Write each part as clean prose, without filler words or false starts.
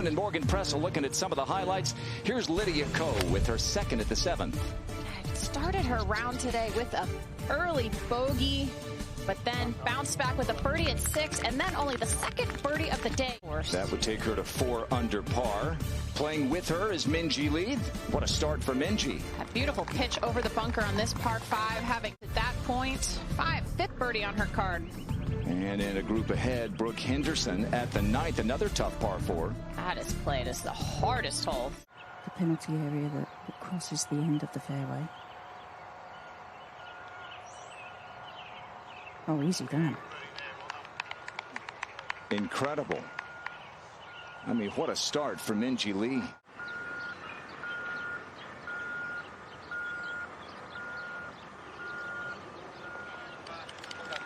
afternoon, and Morgan Pressel looking at some of the highlights. Here's Lydia Ko with her second at the 7th. Started her round today with an early bogey, but then bounced back with a birdie at 6, and then only the second birdie of the day. That would take her to 4 under par. Playing with her is Minjee Lee. What a start for Minjee. A beautiful pitch over the bunker on this par 5, having at that point fifth birdie on her card. And in a group ahead, Brooke Henderson at the 9th, another tough par 4. That is played as the hardest hole. The penalty area that crosses the end of the fairway. Oh, easy down. Incredible. I mean, what a start for Minjee Lee.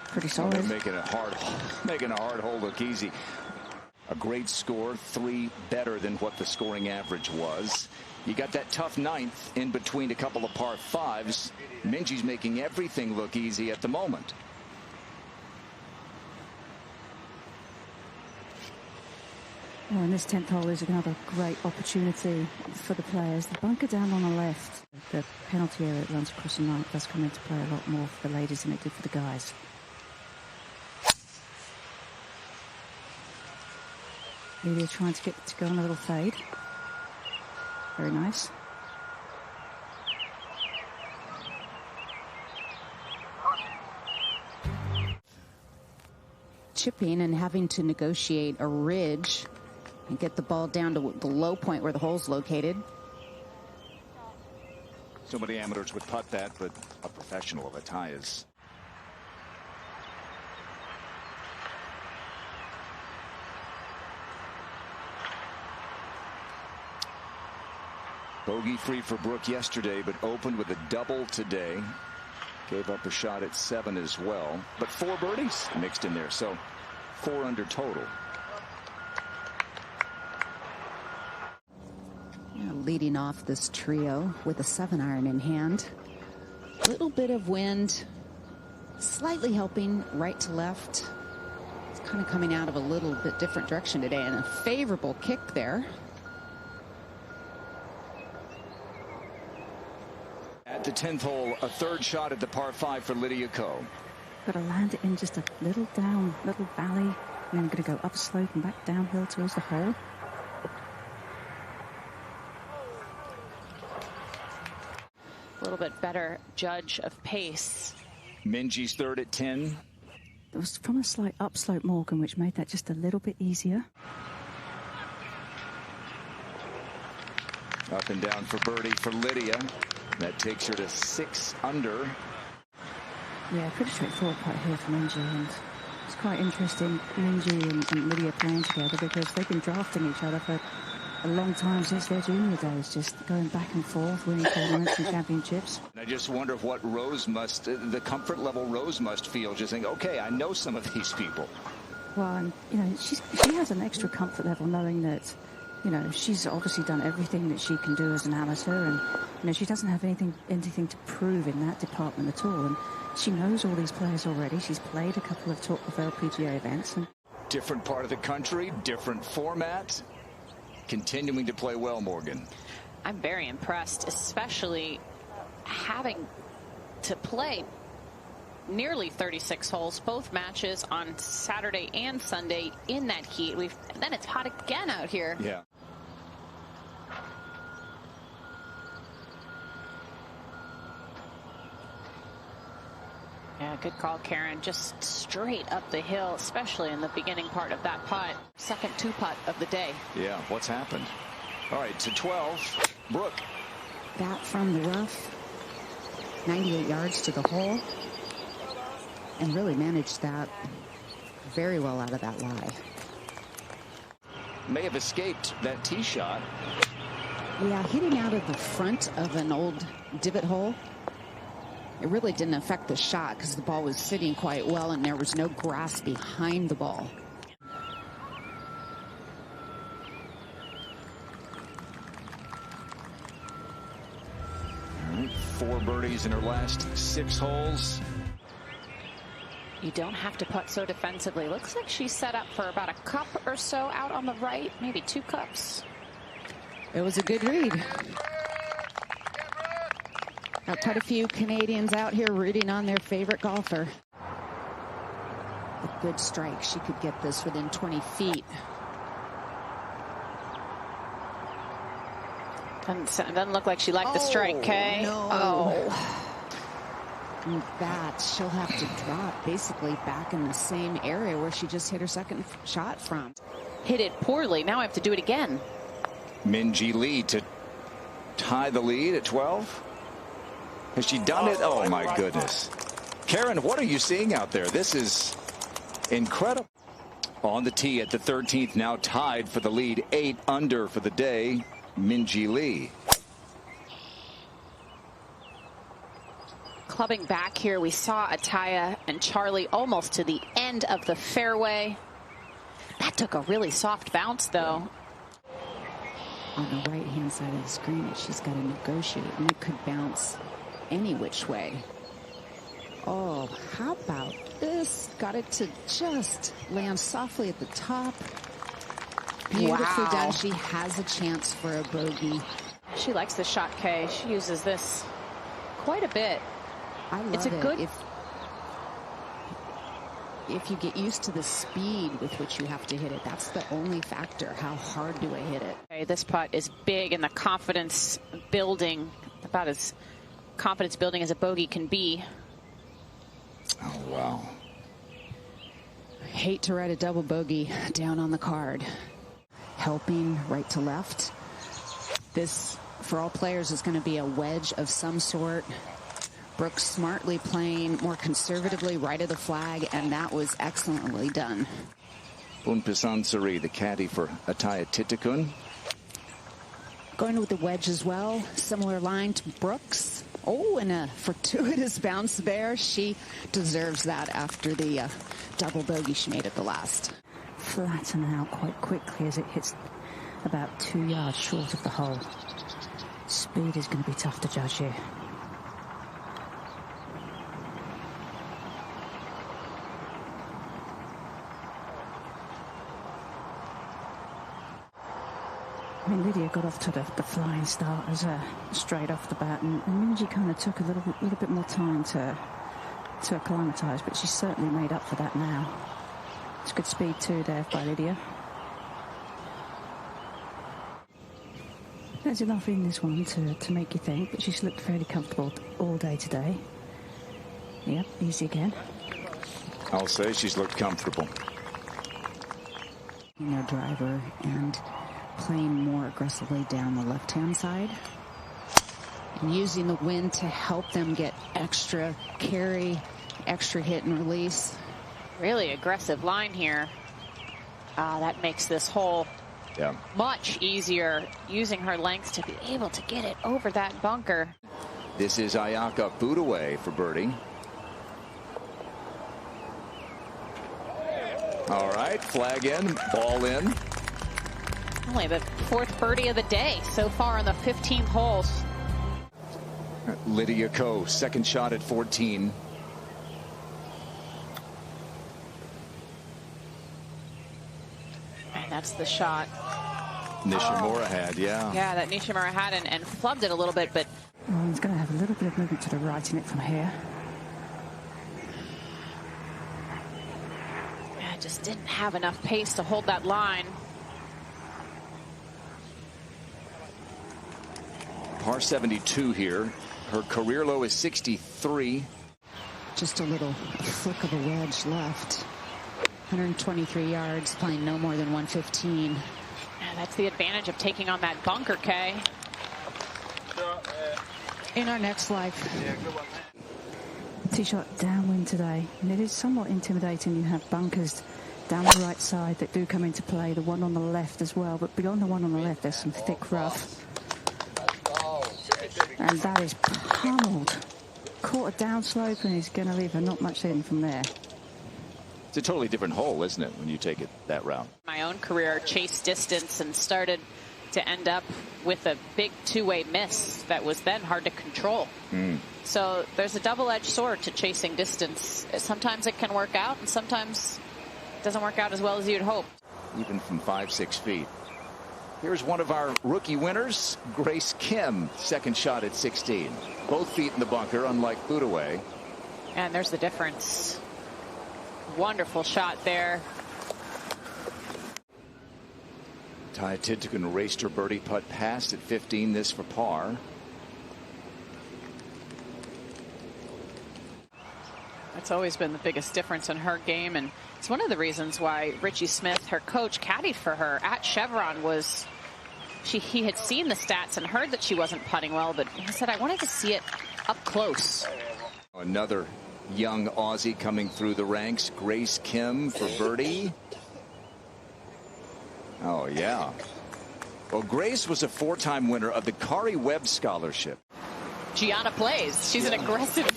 Pretty solid. Making a hard hole look easy. A great score, 3 better than what the scoring average was. You got that tough 9th in between a couple of par 5s. Minjee's making everything look easy at the moment. Oh, and this 10th hole is another great opportunity for the players. The bunker down on the left, the penalty area that runs across the 9th does come into play a lot more for the ladies than it did for the guys. Lydia trying to get to go on a little fade. Very nice. Chipping and having to negotiate a ridge and get the ball down to the low point where the hole's located. So many amateurs would putt that, but a professional of a tie is. Bogey free for Brooke yesterday, but opened with a double today. Gave up a shot at 7 as well, but 4 birdies mixed in there, so 4 under total. Yeah, leading off this trio with a 7-iron in hand. Little bit of wind, slightly helping right to left. It's kind of coming out of a little bit different direction today, and a favorable kick there. At the 10th hole, a 3rd shot at the par 5 for Lydia Ko. Got to land it in just a little down, little valley, and then going to go up slope and back downhill towards the hole. A little bit better judge of pace. Minjee's 3rd at 10. It was from a slight upslope, Morgan, which made that just a little bit easier. Up and down for birdie for Lydia. That takes her to 6 under. Yeah, pretty straightforward putt here for Minjee, and it's quite interesting, Minjee and Lydia playing together, because they've been drafting each other for a long time since their junior days, just going back and forth, winning tournaments and championships. And I just wonder what Rose must, the comfort level Rose must feel, just think, okay, I know some of these people. Well, and, you know, she has an extra comfort level knowing that, you know, she's obviously done everything that she can do as an amateur, and, you know, she doesn't have anything to prove in that department at all. And she knows all these players already. She's played a couple of LPGA events. And different part of the country, different format. Continuing to play well, Morgan. I'm very impressed, especially having to play nearly 36 holes, both matches on Saturday and Sunday in that heat. And then it's hot again out here. Yeah. Yeah, good call, Karen. Just straight up the hill, especially in the beginning part of that putt. Second 2-putt of the day. Yeah, what's happened? All right, to 12, Brooke. that from the rough, 98 yards to the hole, and really managed that very well out of that lie. May have escaped that tee shot. Yeah, hitting out of the front of an old divot hole, it really didn't affect the shot because the ball was sitting quite well and there was no grass behind the ball. All right, 4 birdies in her last 6 holes. You don't have to putt so defensively. Looks like she's set up for about a cup or so out on the right, maybe 2 cups. It was a good read. Got quite a few Canadians out here rooting on their favorite golfer. A good strike. She could get this within 20 feet. Doesn't look like she liked the strike, Kay. No. Oh. And that she'll have to drop basically back in the same area where she just hit her second shot from. Hit it poorly. Now I have to do it again. Minjee Lee to tie the lead at 12. Has she done it? Oh, my goodness. Karen, what are you seeing out there? This is incredible. On the tee at the 13th, now tied for the lead. 8 under for the day. Minjee Lee. Clubbing back here, we saw Atthaya and Charlie almost to the end of the fairway. That took a really soft bounce, though. On the right-hand side of the screen, she's got to negotiate, and it could bounce any which way. Oh, how about this? Got it to just land softly at the top. Beautifully done. She has a chance for a bogey. She likes the shot, Kay. She uses this quite a bit. I love it's a it. Good. If you get used to the speed with which you have to hit it, that's the only factor. How hard do I hit it? Okay, this putt is big, and the confidence building, about as confidence building as a bogey can be. Oh, wow. Hate to write a double bogey down on the card. Helping right to left. This, for all players, is going to be a wedge of some sort. Brooks smartly playing more conservatively right of the flag, and that was excellently done. Bunpisan Suri, the caddy for Atthaya Thitikul. Going with the wedge as well. Similar line to Brooks. Oh, and a fortuitous bounce there. She deserves that after the double bogey she made at the last. Flatten out quite quickly as it hits about 2 yards short of the hole. Speed is going to be tough to judge here. I mean, Lydia got off to the flying start as straight off the bat, and Minjee kind of took a little bit more time to acclimatise, but she's certainly made up for that now. It's good speed too there by Lydia. There's enough in this one to make you think, but she's looked fairly comfortable all day today. Yep, easy again. I'll say she's looked comfortable. Their driver and playing more aggressively down the left-hand side. And using the wind to help them get extra carry, extra hit and release. Really aggressive line here. That makes this hole much easier, using her length to be able to get it over that bunker. This is Ayaka Budaway for birdie. All right, flag in, ball in. Only the 4th birdie of the day so far on the 15th holes. Lydia Ko, second shot at 14. And that's the shot. Nishimura had, yeah. Yeah, that Nishimura had and flubbed it a little bit, but... Well, he's going to have a little bit of movement to the right in it from here. Yeah, just didn't have enough pace to hold that line. Par 72 here. Her career low is 63. Just a little flick of a wedge left. 123 yards, playing no more than 115. Yeah, that's the advantage of taking on that bunker, Kay. In our next life. Tee shot downwind today, and it is somewhat intimidating. You have bunkers down the right side that do come into play, the one on the left as well, but beyond the one on the left there's some thick rough. And that is pummeled. Caught a downslope and he's going to leave her not much in from there. It's a totally different hole, isn't it, when you take it that route? My own career chased distance and started to end up with a big two-way miss that was then hard to control. So there's a double-edged sword to chasing distance. Sometimes it can work out, and sometimes it doesn't work out as well as you'd hope. Even from 5-6 feet. Here's one of our rookie winners, Grace Kim, second shot at 16. Both feet in the bunker, unlike Budaway. And there's the difference. Wonderful shot there. Ty Tittigan raced her birdie putt past at 15, this for par. That's always been the biggest difference in her game, and it's one of the reasons why Richie Smith, her coach, caddied for her at Chevron. He had seen the stats and heard that she wasn't putting well, but he said, I wanted to see it up close. Another young Aussie coming through the ranks, Grace Kim for birdie. Oh, yeah. Well, Grace was a 4-time winner of the Kari Webb Scholarship. Gianna plays. She's an aggressive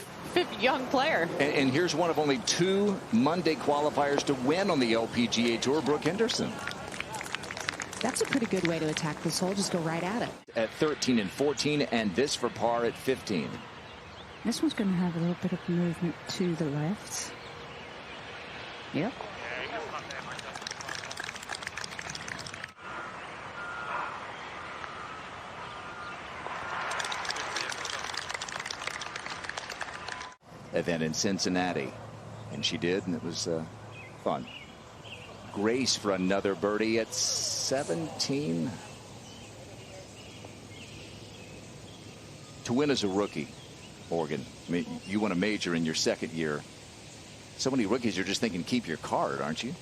young player. And here's one of only 2 Monday qualifiers to win on the LPGA Tour, Brooke Henderson. That's a pretty good way to attack this hole. Just go right at it. At 13 and 14, and this for par at 15. This one's going to have a little bit of movement to the left. Yep. Event in Cincinnati, and she did, and it was fun. Grace for another birdie at 17. To win as a rookie, Morgan, I mean, you won a major in your second year. So many rookies, you're just thinking, keep your card, aren't you?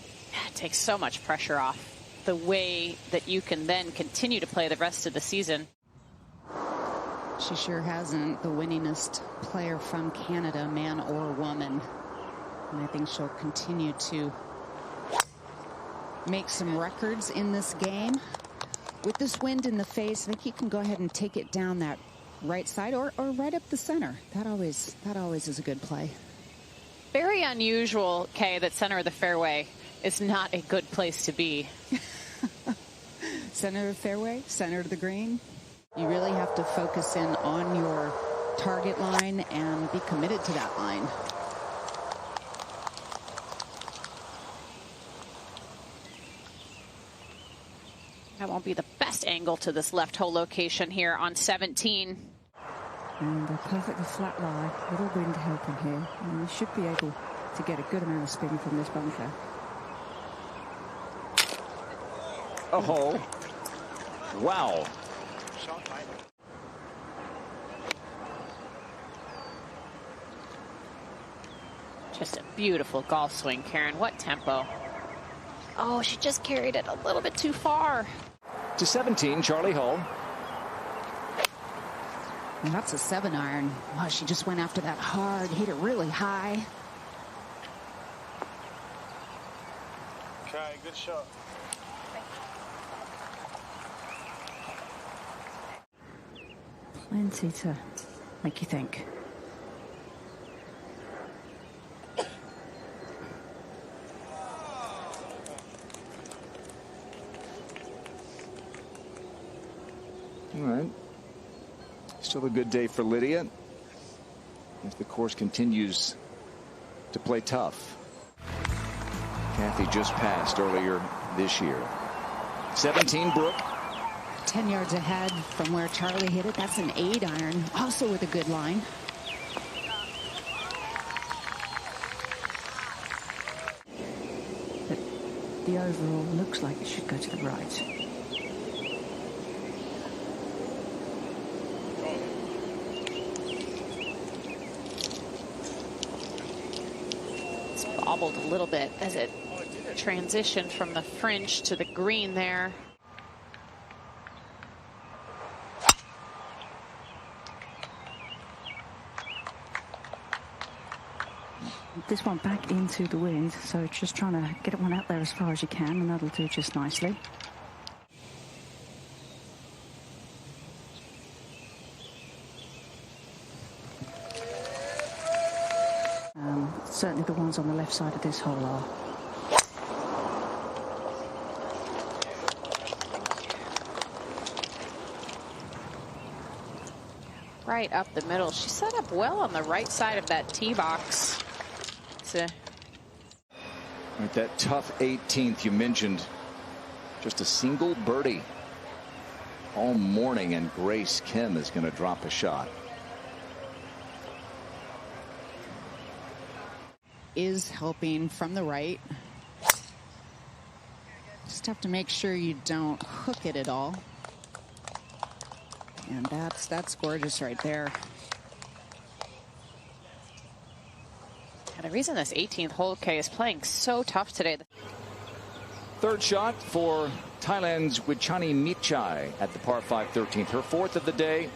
It takes so much pressure off. The way that you can then continue to play the rest of the season. She sure hasn't. The winningest player from Canada, man or woman. And I think she'll continue to make some records in this game. With this wind in the face, I think he can go ahead and take it down that right side or right up the center. That always is a good play. Very unusual, Kay, that center of the fairway is not a good place to be. Center of the fairway, center of the green. You really have to focus in on your target line and be committed to that line. That won't be the best angle to this left hole location here on 17. And a perfectly flat lie, little wind helping here. And you should be able to get a good amount of spin from this bunker. Oh, wow. Just a beautiful golf swing, Karen. What tempo. Oh, she just carried it a little bit too far. To 17, Charlie Hull. And that's a 7-iron. Wow, she just went after that hard, hit it really high. Okay, good shot. Plenty to make you think. All right. Still a good day for Lydia. If the course continues to play tough. Kathy just passed earlier this year. 17, Brooke. 10 yards ahead from where Charlie hit it. That's an 8-iron, also with a good line. But the overall looks like it should go to the right. It's bobbled a little bit as it transitioned from the fringe to the green there. This one back into the wind, so just trying to get one out there as far as you can, and that'll do just nicely. Certainly the ones on the left side of this hole are. right up the middle. She set up well on the right side of that tee box. Right, that tough 18th you mentioned. Just a single birdie all morning, and Grace Kim is going to drop a shot. Is helping from the right. Just have to make sure you don't hook it at all. And that's gorgeous right there. And the reason this 18th hole, Kay, is playing so tough today. Third shot for Thailand's Wichani Michai at the par 5 13th. Her fourth of the day.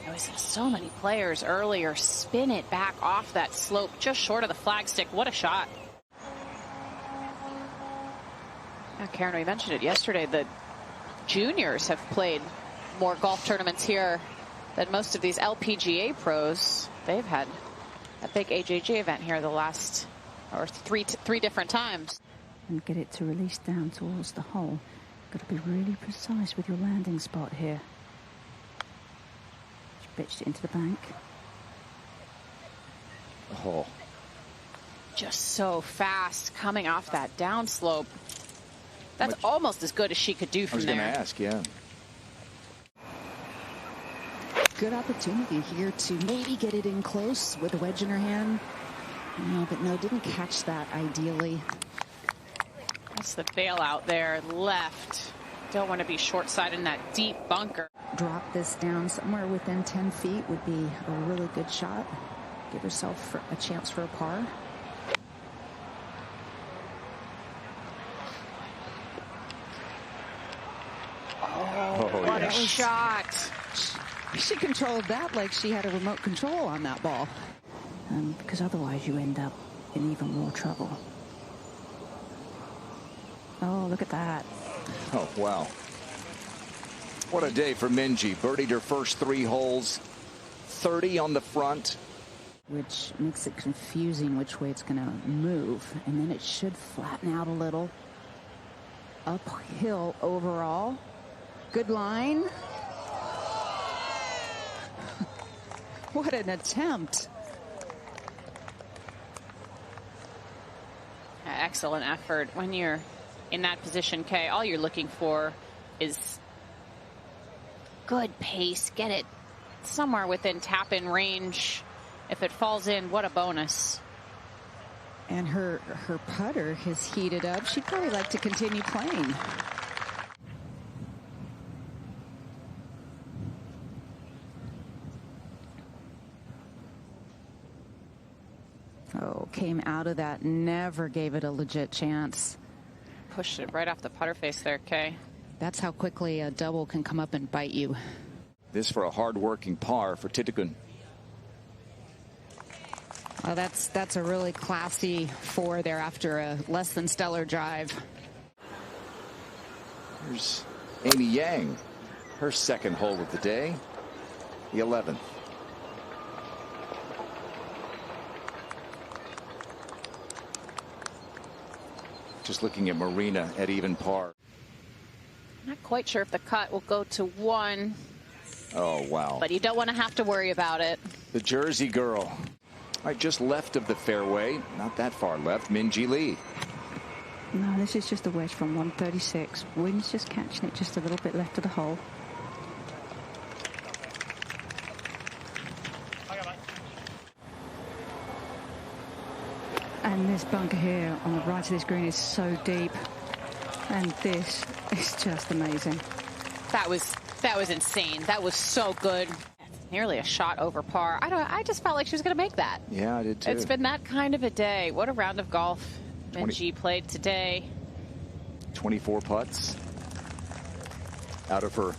We saw so many players earlier spin it back off that slope just short of the flagstick. What a shot. Now, Karen, we mentioned it yesterday. The juniors have played more golf tournaments here than most of these LPGA pros. They've had a big AJG event here the last three different times. And get it to release down towards the hole. Got to be really precise with your landing spot here. She pitched it into the bank. Oh. Just so fast coming off that downslope. That's almost as good as she could do from there. I was going to ask, yeah. Good opportunity here to maybe get it in close with a wedge in her hand. No, but no, didn't catch that ideally. That's the bailout there, left. Don't want to be short-sided in that deep bunker. Drop this down somewhere within 10 feet would be a really good shot. Give herself a chance for a par. What a shot. She controlled that like she had a remote control on that ball. Because otherwise you end up in even more trouble. Oh, look at that. Oh, wow. What a day for Minjee. Birdied her first 3 holes, 30 on the front. Which makes it confusing which way it's going to move. And then it should flatten out a little. Uphill overall. Good line. What an attempt. Excellent effort. When you're in that position, Kay, all you're looking for is good pace. Get it somewhere within tap-in range. If it falls in, what a bonus. And her putter has heated up. She'd probably like to continue playing. Oh, came out of that, never gave it a legit chance. Pushed it right off the putter face there, Kay. That's how quickly a double can come up and bite you. This for a hard-working par for Titigun. Well, that's a really classy 4 there after a less than stellar drive. Here's Amy Yang, her second hole of the day, the 11th. Just looking at Marina at even par. Not quite sure if the cut will go to 1. Oh, wow. But you don't want to have to worry about it. The Jersey girl. Right, just left of the fairway. Not that far left. Minjee Lee. No, this is just a wedge from 136. Wind's just catching it just a little bit left of the hole. And this bunker here on the right of this green is so deep. And this is just amazing. That was insane. That was so good. Nearly a shot over par. I just felt like she was going to make that. Yeah, I did too. It's been that kind of a day. What a round of golf Minjee played today. 24 putts out of her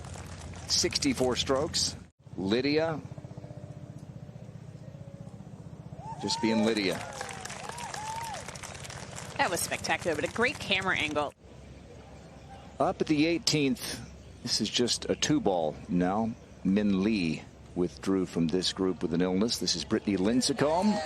64 strokes. Lydia. Just being Lydia. That was spectacular, but a great camera angle. Up at the 18th, this is just a 2-ball now. Min Lee withdrew from this group with an illness. This is Brittany Lincecum.